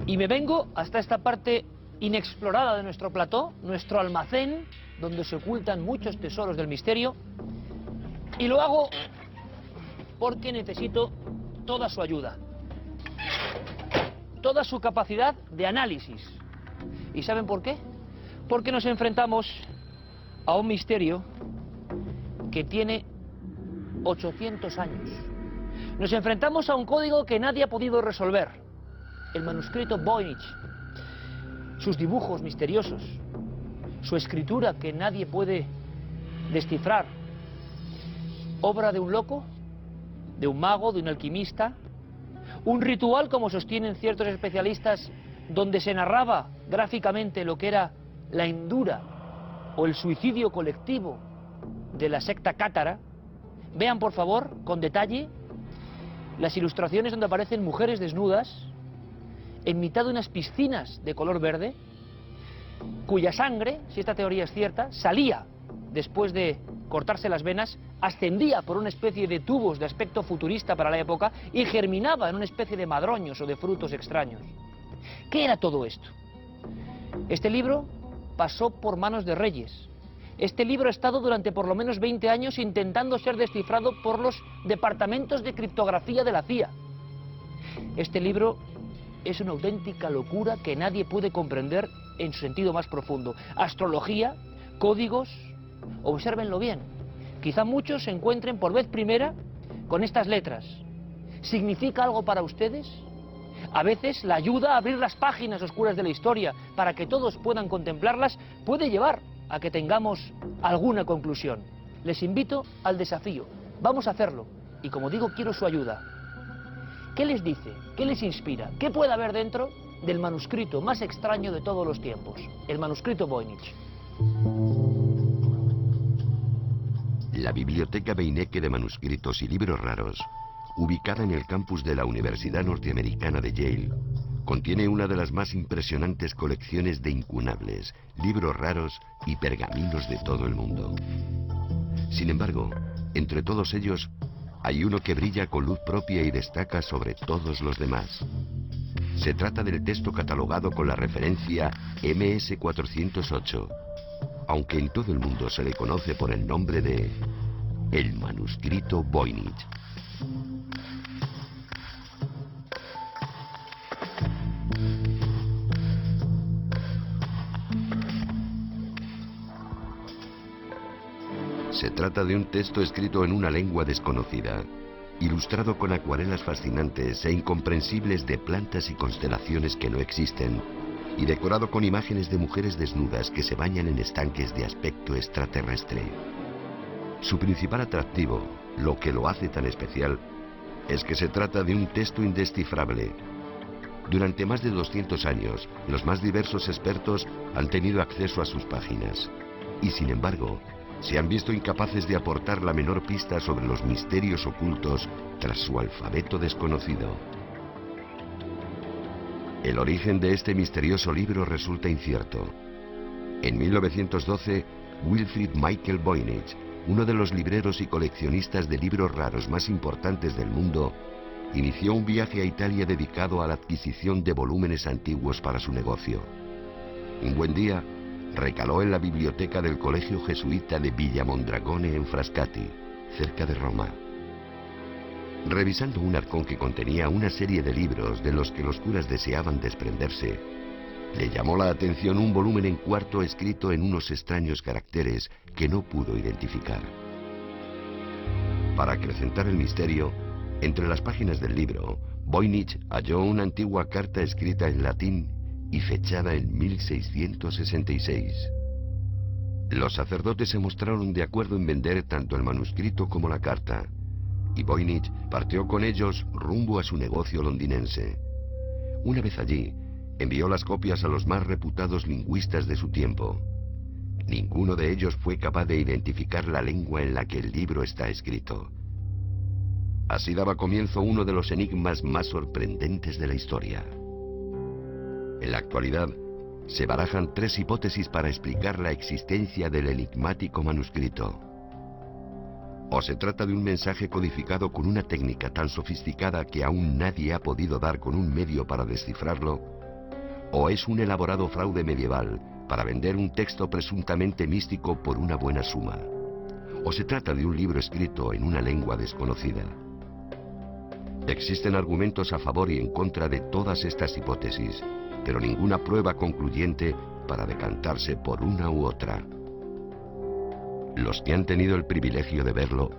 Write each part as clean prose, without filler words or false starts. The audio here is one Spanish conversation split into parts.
Y me vengo hasta esta parte inexplorada de nuestro plató, nuestro almacén, donde se ocultan muchos tesoros del misterio, y lo hago porque necesito toda su ayuda, toda su capacidad de análisis. ¿Y saben por qué? Porque nos enfrentamos a un misterio que tiene 800 años. Nos enfrentamos a un código que nadie ha podido resolver, el manuscrito Voynich, sus dibujos misteriosos, su escritura que nadie puede descifrar, obra de un loco, de un mago, de un alquimista, un ritual, como sostienen ciertos especialistas, donde se narraba gráficamente lo que era la hindura o el suicidio colectivo de la secta cátara. Vean, por favor, con detalle, las ilustraciones donde aparecen mujeres desnudas en mitad de unas piscinas de color verde, cuya sangre, si esta teoría es cierta, salía después de cortarse las venas, ascendía por una especie de tubos de aspecto futurista para la época y germinaba en una especie de madroños o de frutos extraños. ¿Qué era todo esto? Este libro pasó por manos de reyes. Este libro ha estado durante por lo menos 20 años intentando ser descifrado por los departamentos de criptografía de la CIA. Este libro es una auténtica locura que nadie puede comprender en su sentido más profundo. Astrología, códigos, obsérvenlo bien. Quizá muchos se encuentren por vez primera con estas letras. ¿Significa algo para ustedes? A veces la ayuda a abrir las páginas oscuras de la historia para que todos puedan contemplarlas puede llevar a que tengamos alguna conclusión. Les invito al desafío. Vamos a hacerlo. Y como digo, quiero su ayuda. ¿Qué les dice? ¿Qué les inspira? ¿Qué puede haber dentro del manuscrito más extraño de todos los tiempos? El manuscrito Voynich. La Biblioteca Beinecke de Manuscritos y Libros Raros, ubicada en el campus de la Universidad Norteamericana de Yale, contiene una de las más impresionantes colecciones de incunables, libros raros y pergaminos de todo el mundo. Sin embargo, entre todos ellos, hay uno que brilla con luz propia y destaca sobre todos los demás. Se trata del texto catalogado con la referencia MS-408, aunque en todo el mundo se le conoce por el nombre de el manuscrito Voynich. Se trata de un texto escrito en una lengua desconocida, ilustrado con acuarelas fascinantes e incomprensibles de plantas y constelaciones que no existen, y decorado con imágenes de mujeres desnudas que se bañan en estanques de aspecto extraterrestre. Su principal atractivo, lo que lo hace tan especial, es que se trata de un texto indescifrable. Durante más de 200 años, los más diversos expertos han tenido acceso a sus páginas, y sin embargo, se han visto incapaces de aportar la menor pista sobre los misterios ocultos tras su alfabeto desconocido. El origen de este misterioso libro resulta incierto. En 1912, Wilfrid Michael Voynich, uno de los libreros y coleccionistas de libros raros más importantes del mundo, inició un viaje a Italia dedicado a la adquisición de volúmenes antiguos para su negocio. Un buen día, recaló en la biblioteca del Colegio Jesuita de Villa Mondragone en Frascati, cerca de Roma. Revisando un arcón que contenía una serie de libros de los que los curas deseaban desprenderse, le llamó la atención un volumen en cuarto escrito en unos extraños caracteres que no pudo identificar. Para acrecentar el misterio, entre las páginas del libro, Voynich halló una antigua carta escrita en latín y fechada en 1666. Los sacerdotes se mostraron de acuerdo en vender tanto el manuscrito como la carta, y Voynich partió con ellos rumbo a su negocio londinense. Una vez allí, envió las copias a los más reputados lingüistas de su tiempo. Ninguno de ellos fue capaz de identificar la lengua en la que el libro está escrito. Así daba comienzo uno de los enigmas más sorprendentes de la historia. En la actualidad, se barajan tres hipótesis para explicar la existencia del enigmático manuscrito. O se trata de un mensaje codificado con una técnica tan sofisticada que aún nadie ha podido dar con un medio para descifrarlo, ¿O es un elaborado fraude medieval para vender un texto presuntamente místico por una buena suma? ¿O se trata de un libro escrito en una lengua desconocida? Existen argumentos a favor y en contra de todas estas hipótesis, pero ninguna prueba concluyente para decantarse por una u otra. Los que han tenido el privilegio de verlo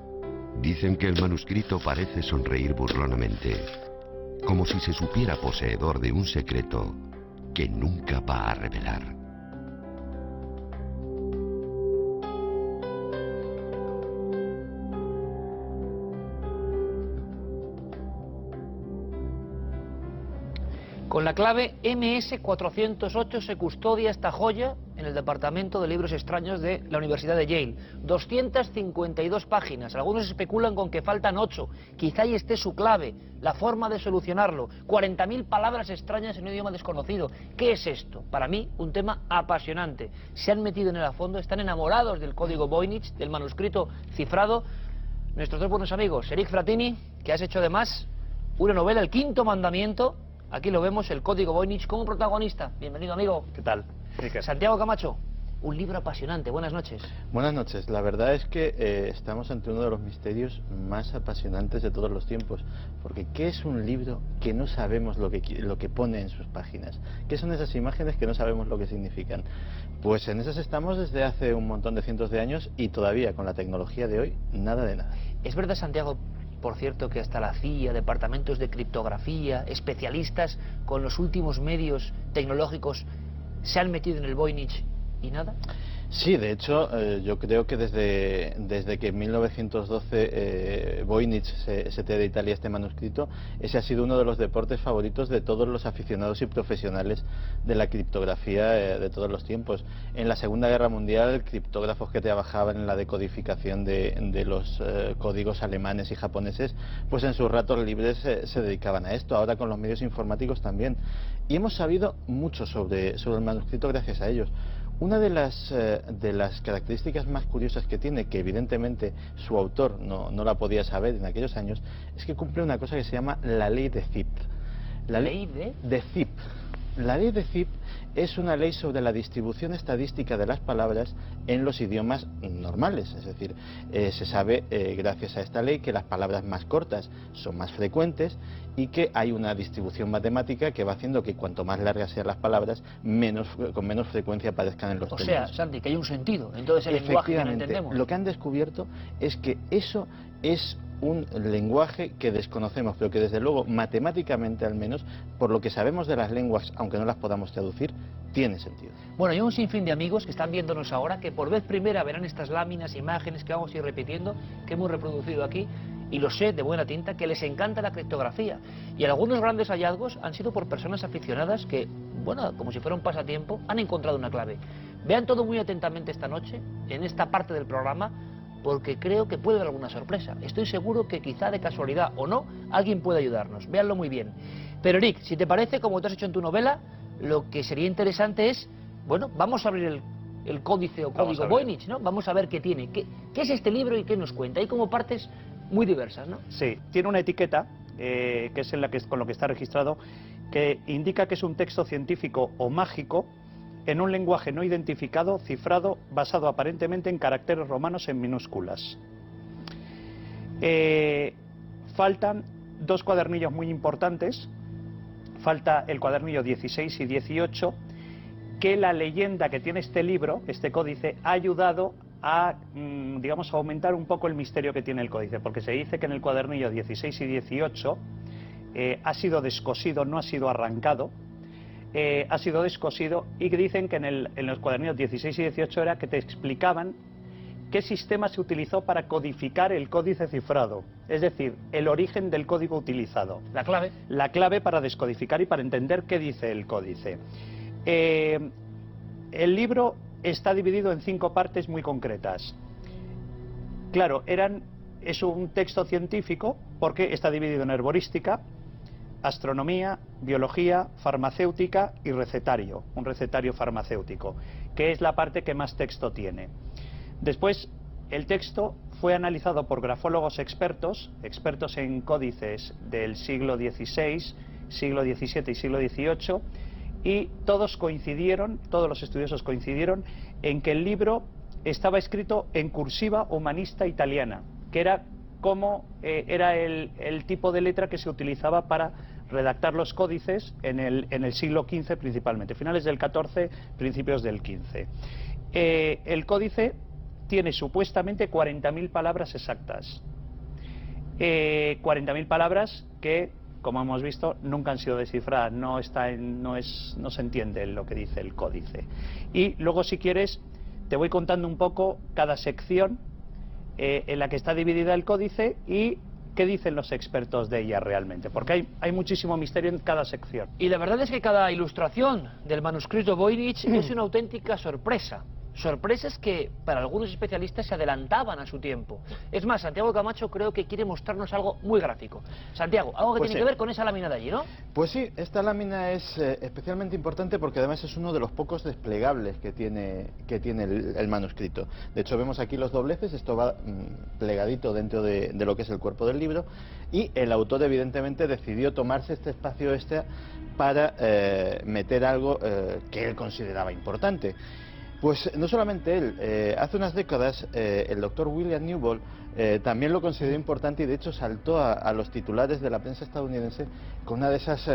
dicen que el manuscrito parece sonreír burlonamente, como si se supiera poseedor de un secreto que nunca va a revelar. Con la clave MS408 se custodia esta joya en el Departamento de Libros Extraños de la Universidad de Yale. 252 páginas. Algunos especulan con que faltan 8. Quizá ahí esté su clave, la forma de solucionarlo. 40.000 palabras extrañas en un idioma desconocido. ¿Qué es esto? Para mí, un tema apasionante. Se han metido en él a fondo, están enamorados del código Voynich, del manuscrito cifrado. Nuestros dos buenos amigos, Eric Frattini, que has hecho además una novela, El Quinto Mandamiento. Aquí lo vemos, el código Voynich como protagonista. Bienvenido, amigo. ¿Qué tal? Santiago Camacho, un libro apasionante. Buenas noches. Buenas noches. La verdad es que estamos ante uno de los misterios más apasionantes de todos los tiempos. Porque ¿qué es un libro que no sabemos lo que pone en sus páginas? ¿Qué son esas imágenes que no sabemos lo que significan? Pues en esas estamos desde hace un montón de cientos de años y todavía con la tecnología de hoy, nada de nada. Es verdad, Santiago, por cierto, que hasta la CIA, departamentos de criptografía, especialistas con los últimos medios tecnológicos se han metido en el Voynich y nada. Sí, de hecho, yo creo que desde que en 1912 Voynich se trae de Italia este manuscrito, ese ha sido uno de los deportes favoritos de todos los aficionados y profesionales de la criptografía de todos los tiempos. En la Segunda Guerra Mundial, criptógrafos que trabajaban en la decodificación de los códigos alemanes y japoneses, pues en sus ratos libres se dedicaban a esto. Ahora con los medios informáticos también. Y hemos sabido mucho sobre el manuscrito gracias a ellos. Una de las características más curiosas que tiene, que evidentemente su autor no la podía saber en aquellos años, es que cumple una cosa que se llama la ley de Zipf. ¿La ley de Zipf? La ley de Zipf es una ley sobre la distribución estadística de las palabras en los idiomas normales. Es decir, se sabe, gracias a esta ley, que las palabras más cortas son más frecuentes y que hay una distribución matemática que va haciendo que cuanto más largas sean las palabras, con menos frecuencia aparezcan en los términos. O sea, Santi, que hay un sentido en todo ese lenguaje que no entendemos. Lo que han descubierto es que eso es un lenguaje que desconocemos, pero que desde luego matemáticamente al menos, por lo que sabemos de las lenguas, aunque no las podamos traducir, tiene sentido. Bueno, hay un sinfín de amigos que están viéndonos ahora, que por vez primera verán estas láminas, imágenes que vamos a ir repitiendo, que hemos reproducido aquí, y lo sé de buena tinta, que les encanta la criptografía. Y algunos grandes hallazgos han sido por personas aficionadas que, bueno, como si fuera un pasatiempo, han encontrado una clave. Vean todo muy atentamente esta noche, en esta parte del programa, porque creo que puede haber alguna sorpresa. Estoy seguro que quizá de casualidad o no, alguien puede ayudarnos. Véanlo muy bien. Pero Eric, si te parece, como tú has hecho en tu novela, lo que sería interesante es, bueno, vamos a abrir el códice o código Voynich, ¿no? Vamos a ver qué tiene. ¿Qué es este libro y qué nos cuenta? Hay como partes muy diversas, ¿no? Sí, tiene una etiqueta, que es con lo que está registrado, que indica que es un texto científico o mágico en un lenguaje no identificado, cifrado, basado aparentemente en caracteres romanos en minúsculas. Faltan dos cuadernillos muy importantes. Falta el cuadernillo 16 y 18, que la leyenda que tiene este libro, este códice, ha ayudado a, digamos, a aumentar un poco el misterio que tiene el códice, porque se dice que en el cuadernillo 16 y 18 ha sido descosido, no ha sido arrancado, ha sido descosido, y que dicen que en los cuadernillos 16 y 18 era que te explicaban qué sistema se utilizó para codificar el códice cifrado, es decir, el origen del código utilizado. La clave. La clave para descodificar y para entender qué dice el códice. El libro está dividido en 5 partes muy concretas. Claro, es un texto científico porque está dividido en herborística, astronomía, biología, farmacéutica y recetario, un recetario farmacéutico, que es la parte que más texto tiene. Después, el texto fue analizado por grafólogos expertos en códices del siglo XVI, siglo XVII y siglo XVIII, y todos los estudiosos coincidieron en que el libro estaba escrito en cursiva humanista italiana, que era como era el tipo de letra que se utilizaba para redactar los códices en el siglo XV principalmente, finales del XIV, principios del XV. El códice tiene supuestamente 40.000 palabras exactas. 40.000 palabras que, como hemos visto, nunca han sido descifradas, no se entiende lo que dice el códice. Y luego, si quieres, te voy contando un poco cada sección en la que está dividida el códice y qué dicen los expertos de ella realmente, porque hay muchísimo misterio en cada sección. Y la verdad es que cada ilustración del manuscrito Voynich es una auténtica sorpresa. Sorpresas que para algunos especialistas se adelantaban a su tiempo. Es más, Santiago Camacho creo que quiere mostrarnos algo muy gráfico. Santiago, algo que tiene que ver con esa lámina de allí, ¿no? Pues sí, esta lámina es especialmente importante porque además es uno de los pocos desplegables que tiene el manuscrito. De hecho, vemos aquí los dobleces, esto va plegadito dentro de lo que es el cuerpo del libro, y el autor evidentemente decidió tomarse este espacio extra para meter algo que él consideraba importante. Pues no solamente él, hace unas décadas el doctor William Newbold también lo consideró importante y de hecho saltó a los titulares de la prensa estadounidense con una de esas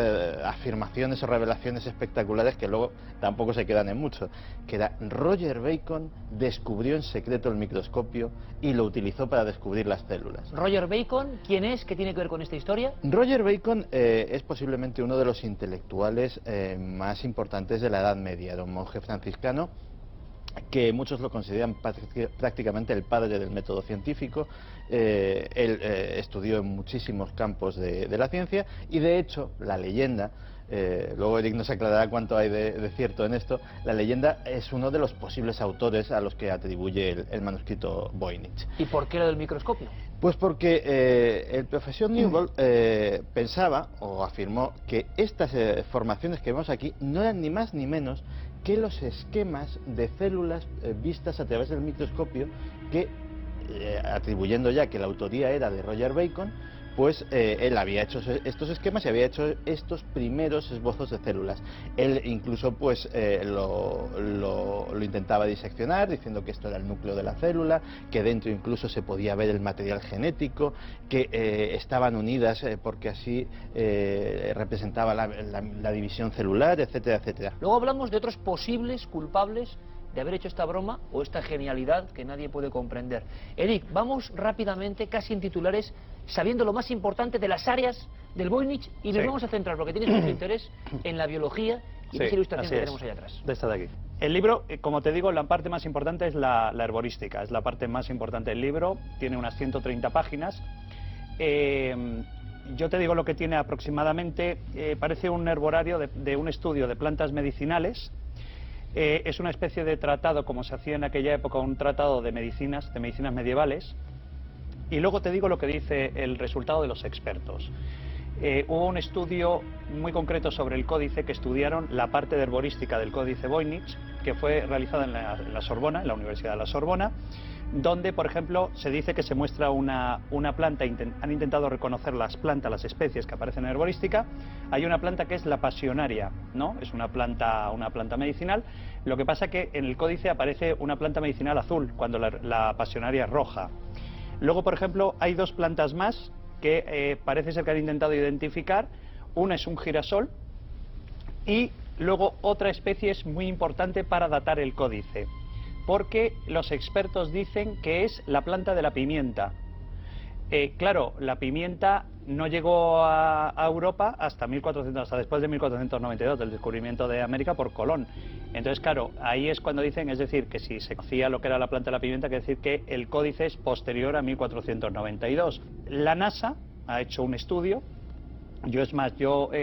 afirmaciones o revelaciones espectaculares que luego tampoco se quedan en mucho, que era: Roger Bacon descubrió en secreto el microscopio y lo utilizó para descubrir las células. Roger Bacon, ¿quién es? ¿Qué tiene que ver con esta historia? Roger Bacon es posiblemente uno de los intelectuales más importantes de la Edad Media, era un monje franciscano que muchos lo consideran prácticamente el padre del método científico. Él estudió en muchísimos campos de la ciencia y de hecho la leyenda, luego Eric nos aclarará cuánto hay de cierto en esto, la leyenda es uno de los posibles autores a los que atribuye el manuscrito Voynich. ¿Y por qué lo del microscopio? Pues porque el profesor Newbold pensaba o afirmó que estas formaciones que vemos aquí no eran ni más ni menos que los esquemas de células vistas a través del microscopio que, atribuyendo ya que la autoría era de Roger Bacon, pues él había hecho estos esquemas y había hecho estos primeros esbozos de células. Él incluso pues lo intentaba diseccionar, diciendo que esto era el núcleo de la célula, que dentro incluso se podía ver el material genético, que estaban unidas porque así representaba la división celular, etcétera, etcétera. Luego hablamos de otros posibles culpables de haber hecho esta broma o esta genialidad que nadie puede comprender. Eric, vamos rápidamente, casi en titulares, sabiendo lo más importante de las áreas del Voynich y nos vamos a centrar, porque tienes mucho interés, en la biología y en esa ilustración que tenemos ahí atrás. De esta de aquí. El libro, como te digo, la parte más importante es la herborística, es la parte más importante del libro, tiene unas 130 páginas. Yo te digo lo que tiene aproximadamente, parece un herborario de un estudio de plantas medicinales. Es una especie de tratado, como se hacía en aquella época, un tratado de medicinas medievales. Y luego te digo lo que dice el resultado de los expertos. Hubo un estudio muy concreto sobre el códice, que estudiaron la parte de herborística del códice Voynich, que fue realizada en la Sorbona, en la Universidad de la Sorbona, donde, por ejemplo, se dice que se muestra una planta, han intentado reconocer las plantas, las especies que aparecen en herborística. Hay una planta que es la pasionaria, ¿no? Es una planta medicinal. Lo que pasa que en el códice aparece una planta medicinal azul, cuando la pasionaria es roja. Luego, por ejemplo, hay dos plantas más que parece ser que han intentado identificar. Una es un girasol y luego otra especie es muy importante para datar el códice, porque los expertos dicen que es la planta de la pimienta. Claro, la pimienta no llegó a Europa hasta después de 1492, del descubrimiento de América por Colón. Entonces, claro, ahí es cuando dicen, es decir, que si se conocía lo que era la planta de la pimienta, quiere decir que el códice es posterior a 1492. La NASA ha hecho un estudio. Yo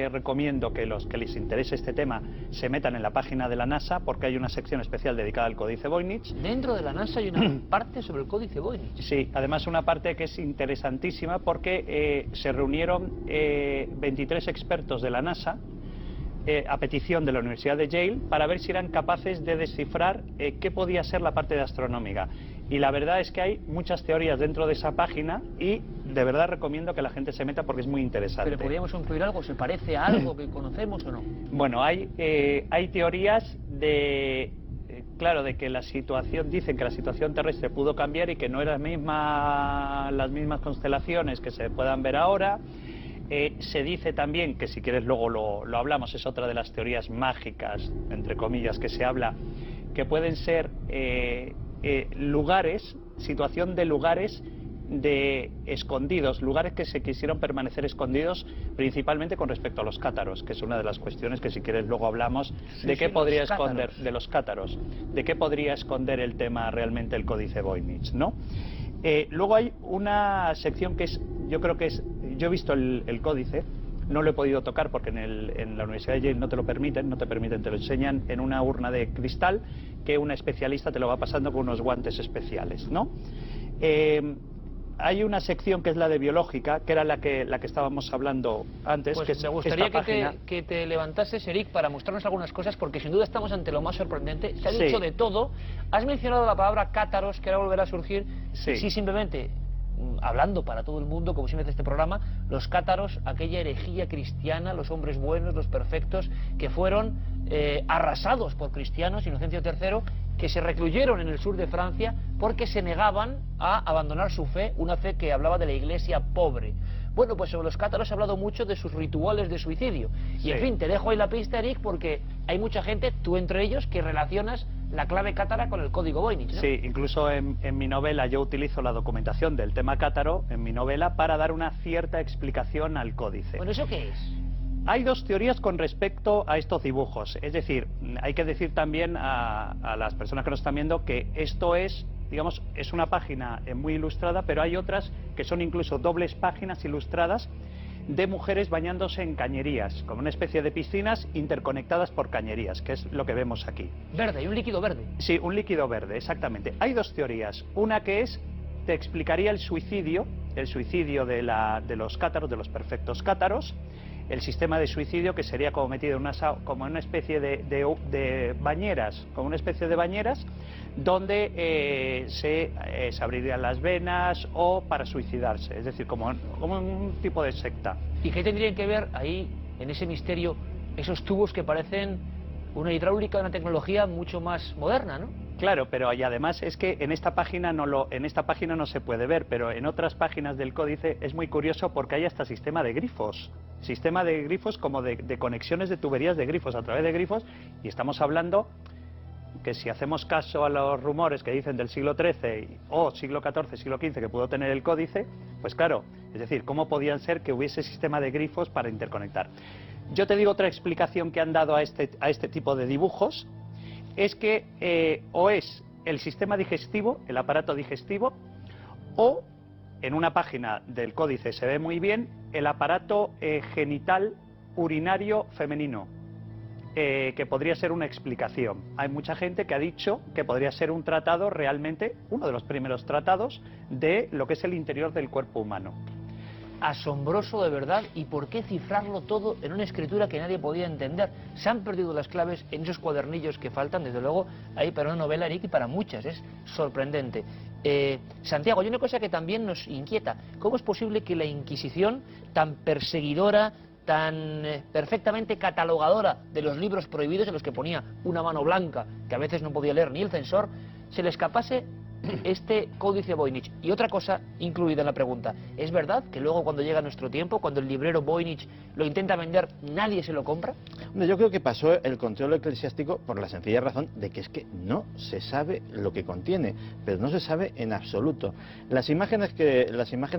recomiendo que los que les interese este tema se metan en la página de la NASA, porque hay una sección especial dedicada al códice Voynich. Dentro de la NASA hay una parte sobre el códice Voynich. Sí, además una parte que es interesantísima, porque se reunieron 23 expertos de la NASA a petición de la Universidad de Yale para ver si eran capaces de descifrar qué podía ser la parte de astronómica. Y la verdad es que hay muchas teorías dentro de esa página y de verdad recomiendo que la gente se meta porque es muy interesante. ¿Pero podríamos incluir algo? ¿Se parece a algo que conocemos o no? Bueno, hay teorías de... claro, de que la situación, dicen que la situación terrestre pudo cambiar y que no eran las mismas constelaciones que se puedan ver ahora. Se dice también, que si quieres luego lo hablamos, es otra de las teorías mágicas, entre comillas, que se habla, que pueden ser lugares, situación de lugares escondidos, lugares que se quisieron permanecer escondidos, principalmente con respecto a los cátaros, que es una de las cuestiones que si quieres luego hablamos de qué podría esconder, de los cátaros, de qué podría esconder el tema realmente el códice Voynich, ¿no? Luego hay una sección que es, yo creo que es, yo he visto el códice, no lo he podido tocar porque en la Universidad de Yale no te lo permiten, te lo enseñan en una urna de cristal que una especialista te lo va pasando con unos guantes especiales, ¿no? Hay una sección que es la de biológica, que era la que estábamos hablando antes. Pues que me gustaría que te levantases, Eric, para mostrarnos algunas cosas, porque sin duda estamos ante lo más sorprendente. Se ha dicho de todo. Has mencionado la palabra cátaros, que ahora volverá a surgir. Sí, simplemente, hablando para todo el mundo, como siempre hace este programa, los cátaros, aquella herejía cristiana, los hombres buenos, los perfectos, que fueron arrasados por cristianos, Inocencio III, que se recluyeron en el sur de Francia porque se negaban a abandonar su fe, una fe que hablaba de la iglesia pobre. Bueno, pues sobre los cátaros he hablado mucho de sus rituales de suicidio. Y en fin, te dejo ahí la pista, Eric, porque hay mucha gente, tú entre ellos, que relacionas la clave cátara con el código Voynich, ¿no? Sí, incluso en mi novela yo utilizo la documentación del tema cátaro, en mi novela, para dar una cierta explicación al códice. Bueno, ¿eso qué es? Hay dos teorías con respecto a estos dibujos. Es decir, hay que decir también a las personas que nos están viendo que esto es, digamos, es una página muy ilustrada, pero hay otras que son incluso dobles páginas ilustradas de mujeres bañándose en cañerías, como una especie de piscinas interconectadas por cañerías, que es lo que vemos aquí. Verde, y un líquido verde. Sí, un líquido verde, exactamente. Hay dos teorías. Una que es, te explicaría el suicidio de los cátaros, de los perfectos cátaros, el sistema de suicidio que sería como metido en como una especie de bañeras, como una especie de bañeras donde se abrirían las venas o para suicidarse, es decir, como un tipo de secta. ¿Y qué tendrían que ver ahí, en ese misterio, esos tubos que parecen una hidráulica, una tecnología mucho más moderna, ¿no? Claro, pero y además es que en esta página no se puede ver, pero en otras páginas del códice es muy curioso porque hay hasta sistema de grifos como de conexiones de tuberías de grifos, a través de grifos, y estamos hablando que si hacemos caso a los rumores que dicen del siglo XIII o siglo XIV, siglo XV que pudo tener el códice, pues claro, es decir, ¿cómo podían ser que hubiese sistema de grifos para interconectar? Yo te digo otra explicación que han dado a este tipo de dibujos, es que o es el sistema digestivo, el aparato digestivo, o en una página del códice se ve muy bien el aparato genital urinario femenino, que podría ser una explicación. Hay mucha gente que ha dicho que podría ser un tratado realmente, uno de los primeros tratados de lo que es el interior del cuerpo humano. Asombroso de verdad, y por qué cifrarlo todo en una escritura que nadie podía entender. Se han perdido las claves en esos cuadernillos que faltan, desde luego, ahí para una novela, Eric, y para muchas, es sorprendente. Santiago, hay una cosa que también nos inquieta. ¿Cómo es posible que la Inquisición, tan perseguidora, tan perfectamente catalogadora de los libros prohibidos, en los que ponía una mano blanca, que a veces no podía leer ni el censor, se le escapase este códice Voynich? Y otra cosa incluida en la pregunta, ¿es verdad que luego cuando llega nuestro tiempo, cuando el librero Voynich lo intenta vender, nadie se lo compra? Yo creo que pasó el control eclesiástico por la sencilla razón de que es que no se sabe lo que contiene, pero no se sabe en absoluto. Las imágenes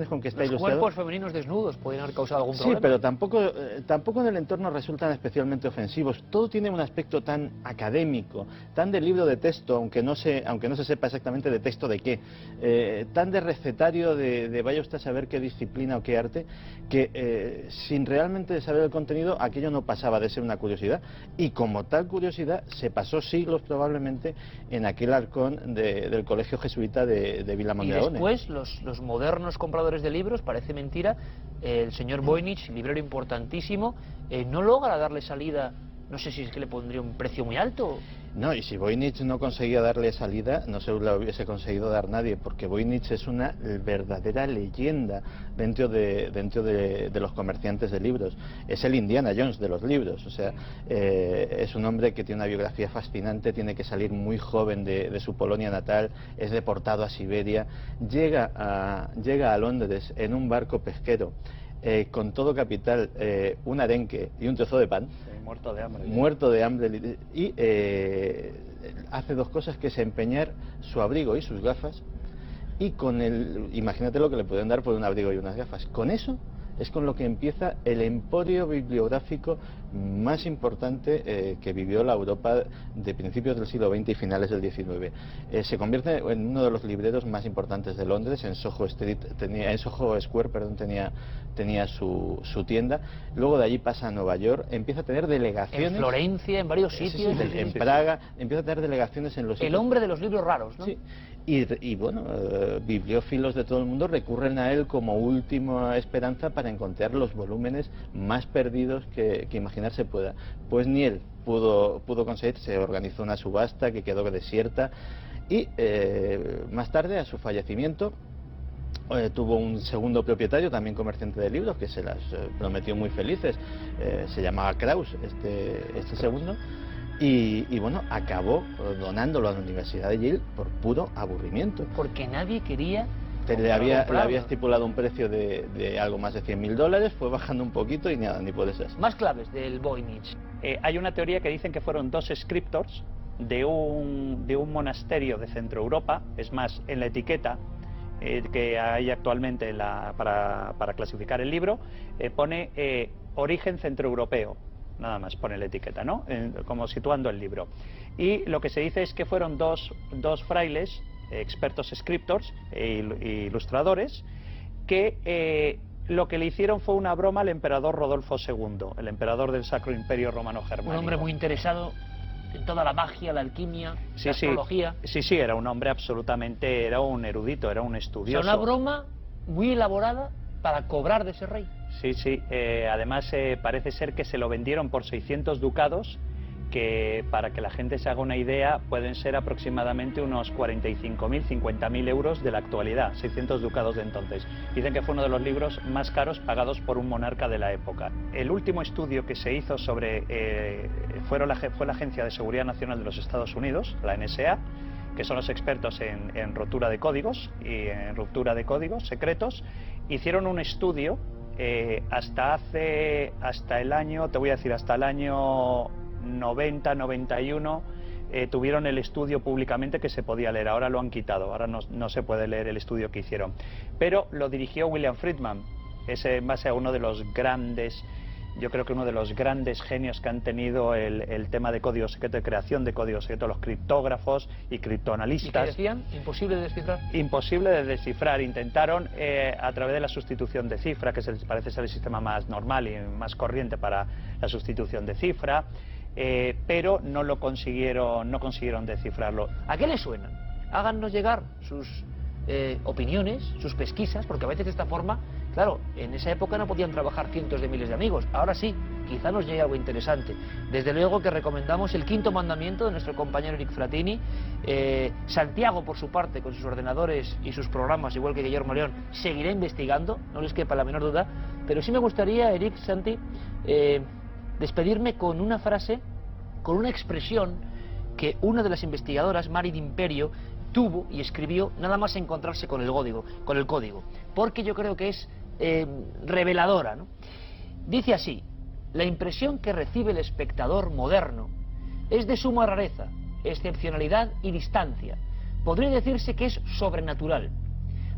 con que está ilustrado... Los cuerpos femeninos desnudos pueden haber causado algún problema. Sí, pero tampoco en el entorno resultan especialmente ofensivos. Todo tiene un aspecto tan académico, tan de libro de texto, aunque no se sepa exactamente de texto de qué, tan de recetario de vaya usted a saber qué disciplina o qué arte, que sin realmente saber el contenido, aquello no pasaba de ser una curiosidad, y como tal curiosidad se pasó siglos probablemente en aquel arcón del colegio jesuita de Vilamón de Ahone. Y después los modernos compradores de libros, parece mentira, el señor Voynich, librero importantísimo, no logra darle salida. No sé si es que le pondría un precio muy alto. No, y si Voynich no conseguía darle salida, no se la hubiese conseguido dar nadie, porque Voynich es una verdadera leyenda dentro de los comerciantes de libros. Es el Indiana Jones de los libros, o sea, es un hombre que tiene una biografía fascinante, tiene que salir muy joven de su Polonia natal, es deportado a Siberia, llega a Londres en un barco pesquero, con todo capital, un arenque y un trozo de pan. Muerto de hambre. Muerto de hambre. Y hace dos cosas, que es empeñar su abrigo y sus gafas, y imagínate lo que le pueden dar por un abrigo y unas gafas. Con eso es con lo que empieza el emporio bibliográfico más importante que vivió la Europa de principios del siglo XX y finales del XIX. Se convierte en uno de los libreros más importantes de Londres. En Soho Square, tenía su tienda. Luego de allí pasa a Nueva York, empieza a tener delegaciones. En Florencia, en varios sitios. En Praga, empieza a tener delegaciones en los sitios. El hombre de los libros raros, ¿no? Sí. Y bueno, bibliófilos de todo el mundo recurren a él como última esperanza para encontrar los volúmenes más perdidos que imaginarse pueda. Pues ni él pudo conseguir. Se organizó una subasta que quedó desierta, y más tarde, a su fallecimiento, tuvo un segundo propietario, también comerciante de libros, que se las prometió muy felices. Se llamaba Kraus, este segundo. Y bueno, acabó donándolo a la Universidad de Yale por puro aburrimiento. Porque nadie quería... Le había estipulado un precio de algo más de $100.000, fue bajando un poquito y nada, ni por esas. Más claves del Voynich. Hay una teoría que dicen que fueron 2 scriptors de un monasterio de Centro Europa. Es más, en la etiqueta que hay actualmente para clasificar el libro, pone origen centroeuropeo. Nada más pone la etiqueta, ¿no? Como situando el libro. Y lo que se dice es que fueron dos frailes, expertos scriptors e ilustradores, que lo que le hicieron fue una broma al emperador Rodolfo II, el emperador del Sacro Imperio Romano Germánico. Un hombre muy interesado en toda la magia, la alquimia, la astrología. Sí, era un hombre absolutamente, era un erudito, era un estudioso. O sea, una broma muy elaborada para cobrar de ese rey. Sí, además parece ser que se lo vendieron por 600 ducados, que para que la gente se haga una idea pueden ser aproximadamente unos 45.000, 50.000 euros de la actualidad, 600 ducados de entonces. Dicen que fue uno de los libros más caros pagados por un monarca de la época. El último estudio que se hizo fue la Agencia de Seguridad Nacional de los Estados Unidos, la NSA, que son los expertos en rotura de códigos y en ruptura de códigos secretos. Hicieron un estudio hasta el año 90, 91, tuvieron el estudio públicamente que se podía leer. Ahora lo han quitado, ahora no se puede leer el estudio que hicieron. Pero lo dirigió William Friedman, es en base a uno de los grandes, yo creo que uno de los grandes genios que han tenido el tema de código secreto, de creación de código secreto, los criptógrafos y criptoanalistas. ¿Y qué decían? ¿Imposible de descifrar? Imposible de descifrar. Intentaron, a través de la sustitución de cifra, que parece ser el sistema más normal y más corriente para la sustitución de cifra, pero no consiguieron descifrarlo. ¿A qué les suena? Háganos llegar sus opiniones, sus pesquisas, porque a veces de esta forma, claro, en esa época no podían trabajar cientos de miles de amigos. Ahora sí, quizá nos llegue algo interesante. Desde luego que recomendamos el Quinto Mandamiento de nuestro compañero Eric Fratini. Santiago, por su parte, con sus ordenadores y sus programas, igual que Guillermo León, seguirá investigando, no les quepa la menor duda. Pero sí me gustaría, Eric, Santi, despedirme con una frase, con una expresión que una de las investigadoras, Mari D'Imperio, tuvo y escribió nada más encontrarse con el código, porque yo creo que es reveladora, ¿no? Dice así: la impresión que recibe el espectador moderno es de suma rareza, excepcionalidad y distancia. Podría decirse que es sobrenatural.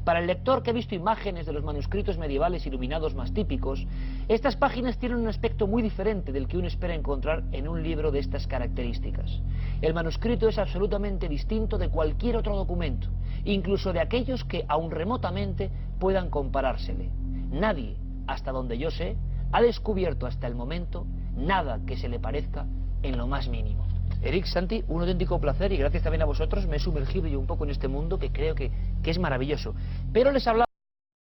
Para el lector que ha visto imágenes de los manuscritos medievales iluminados más típicos, estas páginas tienen un aspecto muy diferente del que uno espera encontrar en un libro de estas características. El manuscrito es absolutamente distinto de cualquier otro documento, incluso de aquellos que aun remotamente puedan comparársele. Nadie, hasta donde yo sé, ha descubierto hasta el momento nada que se le parezca en lo más mínimo. Eric, Santi, un auténtico placer, y gracias también a vosotros me he sumergido yo un poco en este mundo que creo que es maravilloso. Pero les hablaba